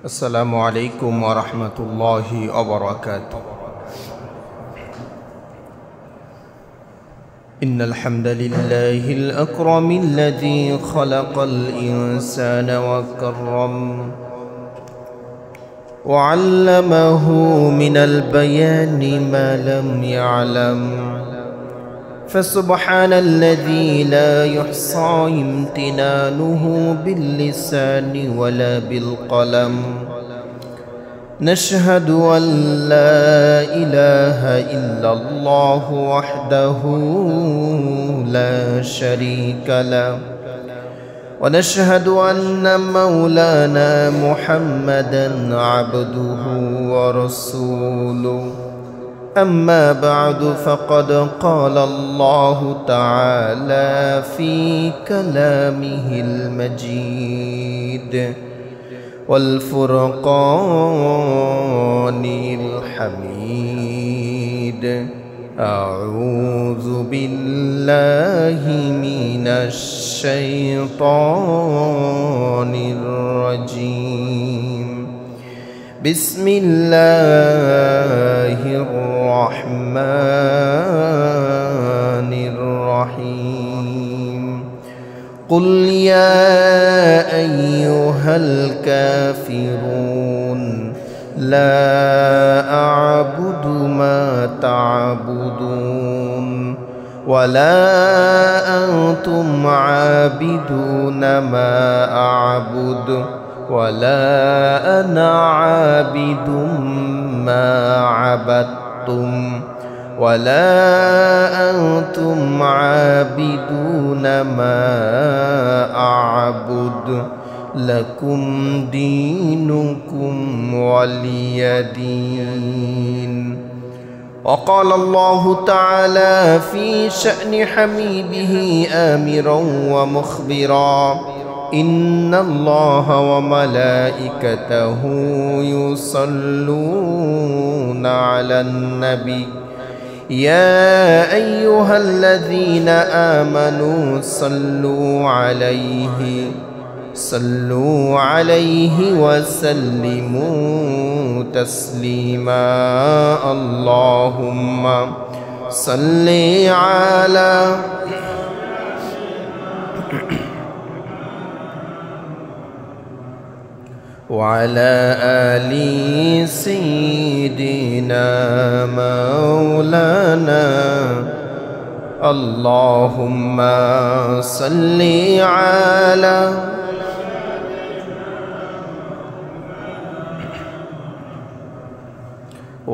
السلام عليكم ورحمة الله وبركاته. إن الحمد لله الأكرم الذي خلق الإنسان وكرم وعلمه من البيان ما لم يعلم، فسبحان الذي لا يحصى امتنانه باللسان ولا بالقلم. نشهد أن لا إله إلا الله وحده لا شريك له، ونشهد أن مولانا محمدا عبده ورسوله. أما بعد، فقد قال الله تعالى في كلامه المجيد والفرقان الحميد: أعوذ بالله من الشيطان الرجيم. بسم الله الرحمن الرحيم. قل يا أيها الكافرون لا أعبد ما تعبدون ولا أنتم عابدون ما أعبد ولا أنا عابد ما عبدتم ولا أنتم عابدون ما أعبد، لكم دينكم ولي دين. وقال الله تعالى في شأن حبيبه آمرا ومخبرا: إن الله وملائكته يصلون على النبي يا أيها الذين آمنوا صلوا عليه وسلموا تسليما. اللهم صل على وعلى آل سيدنا مولانا. اللهم صل على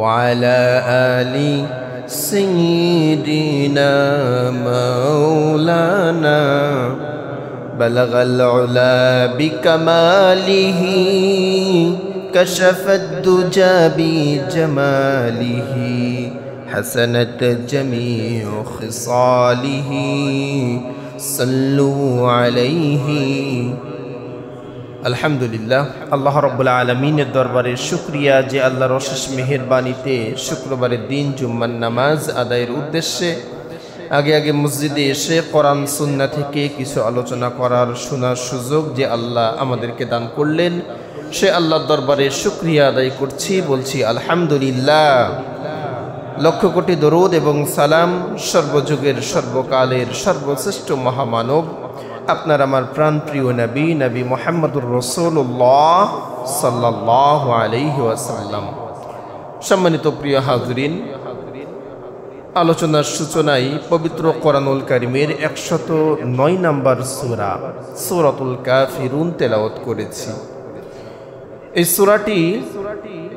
وعلى آل سيدنا مولانا. بلغ العلا بكماله، كشف الدجى بجماله، حسنت جميع خصاله. صلوا عليه। আলহামদুলিল্লাহ, আল্লাহ রাব্বুল আলামিনের দরবারে শুকরিয়া যে আল্লাহর অশেষ মেহেরবানিতে শুক্রবারের দিন জুম্মার নামাজ আদায়ের উদ্দেশ্যে আগে মসজিদে এসে কোরআন সুন্নাহ থেকে কিছু আলোচনা করার শোনার সুযোগ যে আল্লাহ আমাদেরকে দান করলেন, সে আল্লাহর দরবারে শুকরিয়া আদায় করছি, বলছি আলহামদুলিল্লাহ। লক্ষ কোটি দরুদ এবং সালাম সর্বযুগের সর্বকালের সর্বশ্রেষ্ঠ মহামানব আপনার আমার প্রাণপ্রিয় নবী মুহাম্মদুর রাসূলুল্লাহ সাল্লাল্লাহু আলাইহি ওয়াসাল্লাম। সম্মানিত প্রিয় হাজরিন, আলোচনার সূচনায় পবিত্র কোরআনুল কারীমের 109 নম্বর সূরা সূরাতুল কাফিরুন তেলাওয়াত করেছি। এই সূরাটি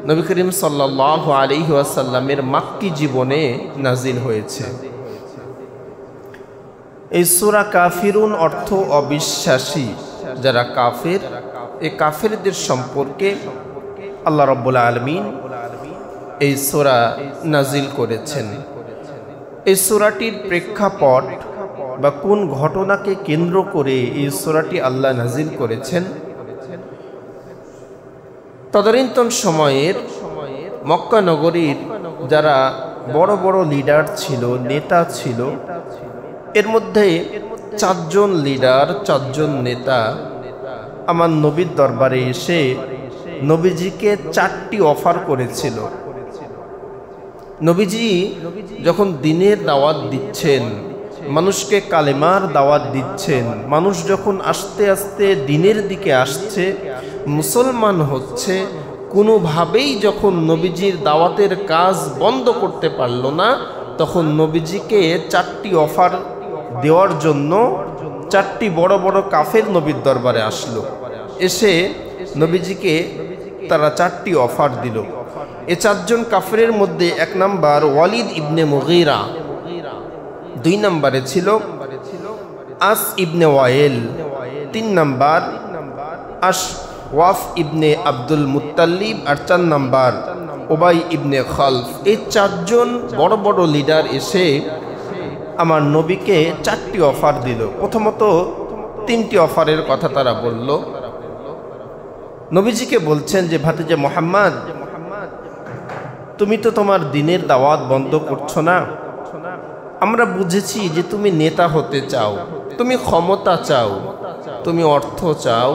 নবী করিম সাল্লাল্লাহু আলাইহি ওয়াসাল্লামের মাক্কি জীবনে নাজিল হয়েছে। এই সূরা কাফিরুন অর্থ অবিশ্বাসী, যারা কাফের। এই কাফেরদের সম্পর্কে আল্লাহ রাব্বুল আলামিন এই সূরা নাজিল করেছেন। এই সূরাটির প্রেক্ষাপট বা কোন ঘটনাকে কেন্দ্র করে এই সূরাটি আল্লাহ নাজিল করেছেন, তদানীন্তন সময়ের মক্কা নগরীর যারা বড় বড় লিডার ছিল, নেতা ছিল, এর মধ্যে চারজন লিডার, চারজন নেতা আমার নবীর দরবারে এসে নবীজিকে 4টি অফার করেছিল। নবীজি যখন দ্বীনের দাওয়াত দিচ্ছেন, মানুষকে কালেমার দাওয়াত দিচ্ছেন, মানুষ যখন আস্তে আস্তে দ্বীনের দিকে আসছে, মুসলমান হচ্ছে, কোনোভাবেই যখন নবীজির দাওয়াতের কাজ বন্ধ করতে পারল না, তখন নবীজিকে 4টি অফার দেওয়ার জন্য 4টি বড় বড় কাফের নবীর দরবারে আসলো। এসে নবীজিকে তারা 4টি অফার দিল। এ 4 জন কাফেরের মধ্যে 1 নাম্বার ওয়ালিদ ইবনে মুগীরা, 2 নম্বরে ছিল আস ইবনে ওয়াইল, 3 নাম্বার আশওয়াফ ইবনে আব্দুল মুত্তালিব, আর 4 নাম্বার উবাই ইবনে খালফ। এই 4 জন বড় বড় লিডার এসে আমার নবীকে 4টি অফার দিল। প্রথমত 3টি অফারের কথা তারা বলল। নবীজিকে বলছেন যে ভাতিজা মুহাম্মদ, তুমি তো তোমার দ্বীনের দাওয়াত বন্ধ করছো না। আমরা বুঝেছি যে তুমি নেতা হতে চাও, তুমি ক্ষমতা চাও, তুমি অর্থ চাও,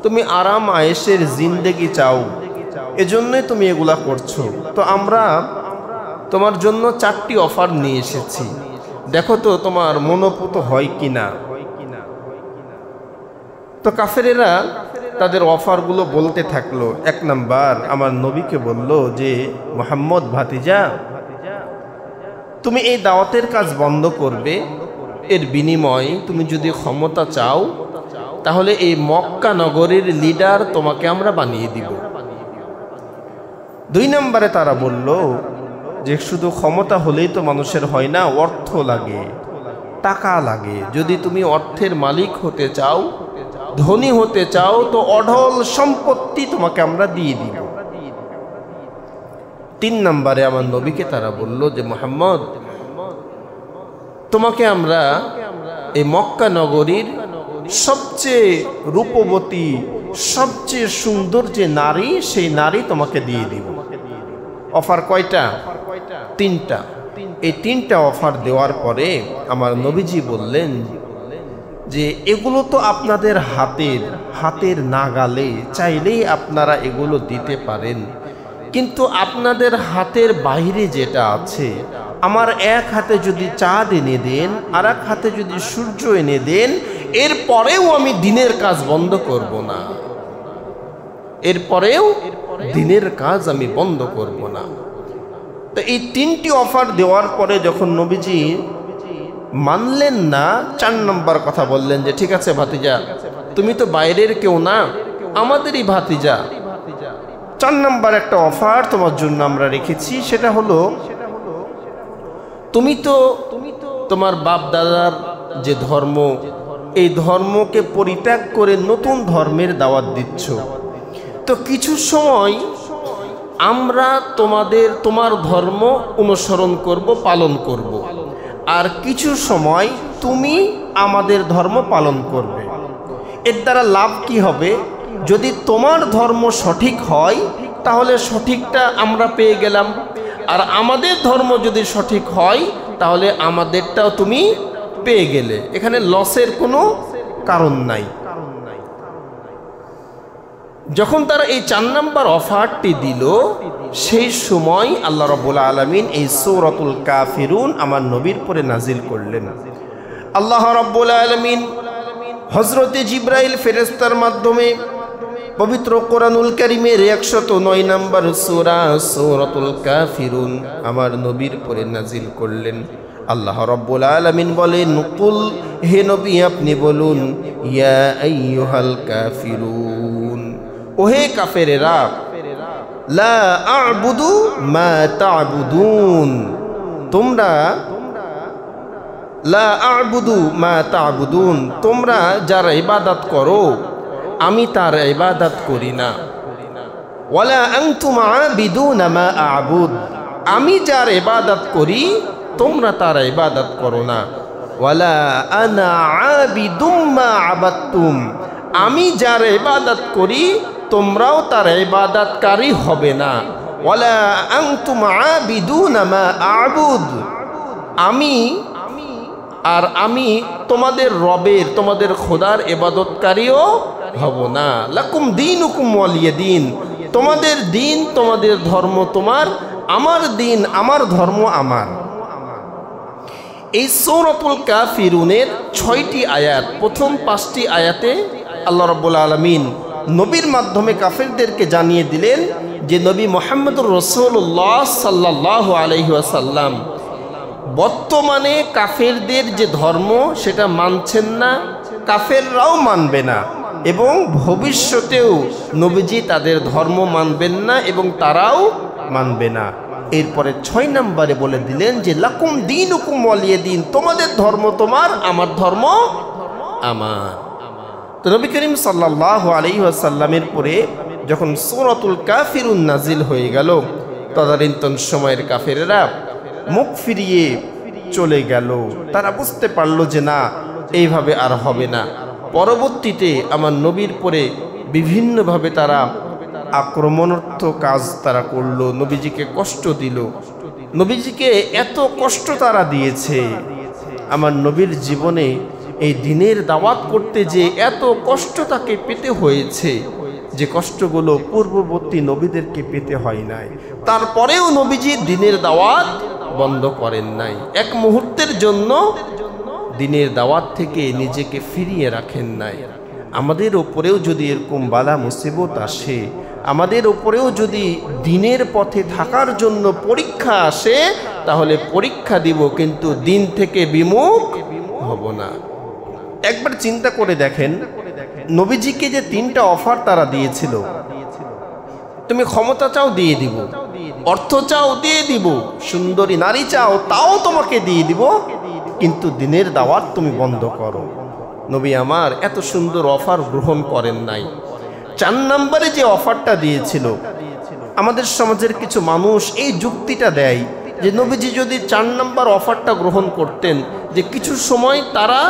তুমি আরাম আয়েশের জিন্দেগি চাও, এজন্যই তুমি এগুলা করছো। তো আমরা তোমার জন্য 4টি অফার নিয়ে এসেছি, দেখো তো তোমার মনোপুত হয় কিনা। তো কাফেরেরা তাদের অফারগুলো বলতে থাকলো। 1 নাম্বার আমার নবীকে বলল যে মুহাম্মদ ভাতিজা, তুমি এই দাওয়াতের কাজ বন্ধ করবে, এর বিনিময়ে তুমি যদি ক্ষমতা চাও তাহলে এই মক্কা নগরীর লিডার তোমাকে আমরা বানিয়ে দিব। 2 নম্বরে তারা বলল যে শুধু ক্ষমতা হলেই তো মানুষের হয় না, অর্থ লাগে, টাকা লাগে। যদি তুমি অর্থের মালিক হতে চাও, ধনী হতে চাও, তো অঢল সম্পত্তি তোমাকে আমরা দিয়ে দিব। 3 নম্বরে আমার নবীকে তারা বলল যে মুহাম্মদ, তোমাকে আমরা এই মক্কা নগরীর সবচেয়ে রূপবতী, সবচেয়ে সুন্দর যে নারী, সেই নারী তোমাকে দিয়ে দিব। অফার কয়টা? 3টা। এই 3টা অফার দেওয়ার পরে আমার নবীজি বললেন যে এগুলো তো আপনাদের হাতের নাগালে, চাইলেই আপনারা এগুলো দিতে পারেন, কিন্তু আপনাদের হাতের বাইরে যেটা আছে, আমার এক হাতে যদি চাঁদ এনে দেন, আর এক হাতে যদি সূর্য এনে দেন, এরপরেও আমি দ্বীনের কাজ বন্ধ করব না, এরপরেও দ্বীনের কাজ আমি বন্ধ করব না। তো এই 3টি অফার দেওয়ার পরে যখন নবীজি মানলেন না, 4 নম্বর কথা বললেন যে ঠিক আছে ভাতিজা, তুমি তো বাইরের কেউ না, আমাদেরই ভাতিজা। 4 নম্বর একটা অফার তোমার জন্য আমরা রেখেছি, সেটা হলো তুমি তো তোমার বাপ দাদার যে ধর্ম, এই ধর্মকে পরিত্যাগ করে নতুন ধর্মের দাওয়াত দিচ্ছ। তো কিছু সময় আমরা তোমার ধর্ম অনুসরণ করব, পালন করব, আর কিছু সময় তুমি আমাদের ধর্ম পালন করবে। এর দ্বারা লাভ কি হবে? যদি তোমার ধর্ম সঠিক হয় তাহলে সঠিকটা আমরা পেয়ে গেলাম, আর আমাদের ধর্ম যদি সঠিক হয় তাহলে আমাদেরটাও তুমি পেয়ে গেলে। এখানে লসের কোনো কারণ নাই। যখন তারা এই 4 নম্বর অফারটি দিল, সেই সময় আল্লাহ রাব্বুল আলামিন এই সূরাতুল কাফিরুন আমার নবীর পরে নাজিল করলেন। আল্লাহ রাব্বুল আলামিন হযরতে জিবরাইল ফেরেশতার মাধ্যমে পবিত্র কোরআনুল কারীমের 109 নম্বর সূরা সূরাতুল কাফিরুন আমার নবীর পরে নাজিল করলেন। আল্লাহ রাব্বুল আলামিন বলেন, কুল, হে নবী আপনি বলুন, ইয়া আইয়ুহাল কাফিরুন, ওহে কাফেরেরা, লা আ'বুদু মা তা'বুদুন, তোমরা লা আ'বুদু মা তা'বুদুন, তোমরা যার ইবাদত করো আমি তার ইবাদত করি না। ওয়ালা আনতুম আ'বিদুনা মা আ'বুদ, আমি যার ইবাদত করি তোমরা তার ইবাদত করো না। ওয়ালা আনা আ'বিদুম মা আবাদতুম, আমি যার ইবাদত করি তোমরাও তার ইবাদতকারী হবে না। ওয়ালা আনতুম আ'বিদুনা মা আ'বুদ, আমি তোমাদের রবের, তোমাদের খোদার ইবাদতকারীও হব না। লাকুম দীনুকুম ওয়ালিয়া দীন, তোমাদের দিন তোমাদের ধর্ম তোমার, আমার দিন আমার ধর্ম আমার। এই সূরাতুল কাফিরুনের 6টি আয়াত, প্রথম 5টি আয়াতে আল্লাহ রাব্বুল আলামিন নবীর মাধ্যমে কাফেরদেরকে জানিয়ে দিলেন যে নবী মুহাম্মদুর রাসূলুল্লাহ সাল্লাল্লাহু আলাইহি ওয়াসাল্লাম বর্তমানে কাফেরদের যে ধর্ম সেটা মানছেন না, কাফেররাও মানবে না, এবং ভবিষ্যতেও নবীজি তাদের ধর্ম মানবেন না এবং তারাও মানবে না। এরপরে 6 নম্বরে বলে দিলেন যে লাকুম দীনুকুম ওয়ালিয়া দীন, তোমাদের ধর্ম তোমার, আমার ধর্ম আমার। তো নবী করিম সাল্লাল্লাহু আলাইহি ওয়াসাল্লামের পরে যখন সূরাতুল কাফিরুন নাজিল হয়ে গেল, তদানীন্তন সময়ের কাফেরেরা মুখ ফিরিয়ে চলে গেল। তারা বুঝতে পারলো যে না, এইভাবে আর হবে না। পরবর্তীতে আমার নবীর পরে বিভিন্নভাবে তারা আক্রমণাত্মক কাজ তারা করলো, নবীজিকে কষ্ট দিল। নবীজিকে এত কষ্ট তারা দিয়েছে, আমার নবীর জীবনে এই দিনের দাওয়াত করতে যে এত কষ্ট তাকে পেতে হয়েছে, যে কষ্টগুলো পূর্ববর্তী নবীদেরকে পেতে হয় নাই। তারপরেও নবীজি দিনের দাওয়াত বন্ধ করেন নাই, এক মুহূর্তের জন্য দিনের দাওয়াত থেকে নিজেকে ফিরিয়ে রাখেন নাই। আমাদের ওপরেও যদি এরকম বালা মুসিবত আসে, আমাদের ওপরেও যদি দিনের পথে থাকার জন্য পরীক্ষা আসে, তাহলে পরীক্ষা দিব, কিন্তু দিন থেকে বিমুখ হব না। একবার চিন্তা করে দেখেন, নবীজিকে যে 3টা অফার তারা দিয়েছিল, তুমি ক্ষমতা চাও দিয়ে দিব, অর্থ চাও দিয়ে দিব, সুন্দরী নারী চাও তাও তোমাকে দিয়ে দিব, কিন্তু দিনের দাওয়াত তুমি বন্ধ করো। নবী আমার এত সুন্দর অফার গ্রহণ করেন নাই। 4 নম্বরে যে অফারটা দিয়েছিল, আমাদের সমাজের কিছু মানুষ এই যুক্তিটা দেয় যে নবীজি যদি 4 নম্বর অফারটা গ্রহণ করতেন, যে কিছু সময় তারা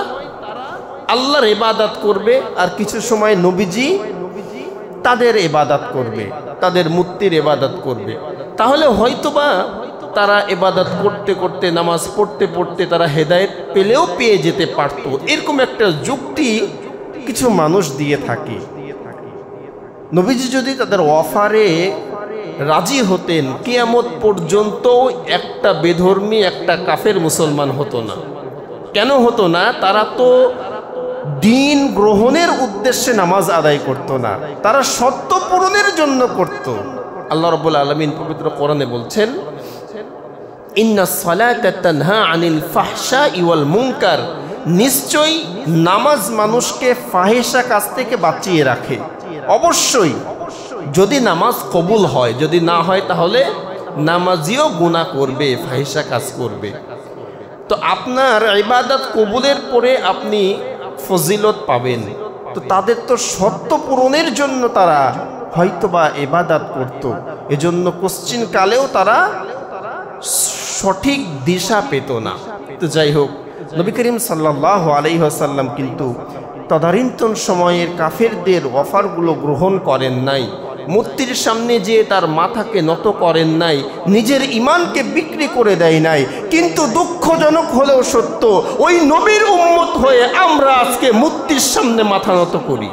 আল্লাহর ইবাদত করবে আর কিছু সময় নবীজি তাদের ইবাদত করবে, তাদের মূর্তির ইবাদত করবে, তাহলে হয়তোবা তারা ইবাদত করতে করতে, নামাজ পড়তে পড়তে তারা হেদায়েত পেলেও পেয়ে যেতে পারত। এরকম একটা যুক্তি কিছু মানুষ দিয়ে থাকে। নবীজি যদি তাদের অফারে রাজি হতেন, কিয়ামত পর্যন্ত একটা বেধর্মী, একটা কাফের মুসলমান হতো না। কেন হতো না? তারা তো দিন গ্রহণের উদ্দেশ্যে নামাজ আদায় করত না, তারা সত্য পূরণের জন্য করত। আল্লাহ রাব্বুল আলামিন পবিত্র কোরআনে বলছেন, ইন্নাস সালাতা তানহা আনিল ফাহশাই ওয়াল মুনকার, নিশ্চয়ই নামাজ মানুষকে ফাহিশা কাজ থেকে বাঁচিয়ে রাখে। অবশ্যই যদি নামাজ কবুল হয়, যদি না হয় তাহলে নামাজিও গুনাহ করবে, ফাহিশা কাজ করবে। তো আপনার ইবাদত কবুলের পরে আপনি ফজিলত পাবেন, তো তাদের তো সত্য পূরণের জন্য তারা হয়তোবা ইবাদত করত, এজন্য কোশ্চিন কালেও তারা সঠিক দিশা পেত না। তো যাই হোক, নবী করিম সাল্লাল্লাহু আলাইহি ওয়াসাল্লাম কিন্তু তদানীন্তন সময়ের কাফেরদের অফারগুলো গ্রহণ করেন নাই, মূর্তির সামনে যে তার মাথাকে নত করেন নাই, নিজের ইমানকে বিক্রি করে দেয় নাই। কিন্তু দুঃখজনক হলেও সত্য, ওই নবীর উম্মত হয়ে আমরা আজকে মূর্তির সামনে মাথা নত করি।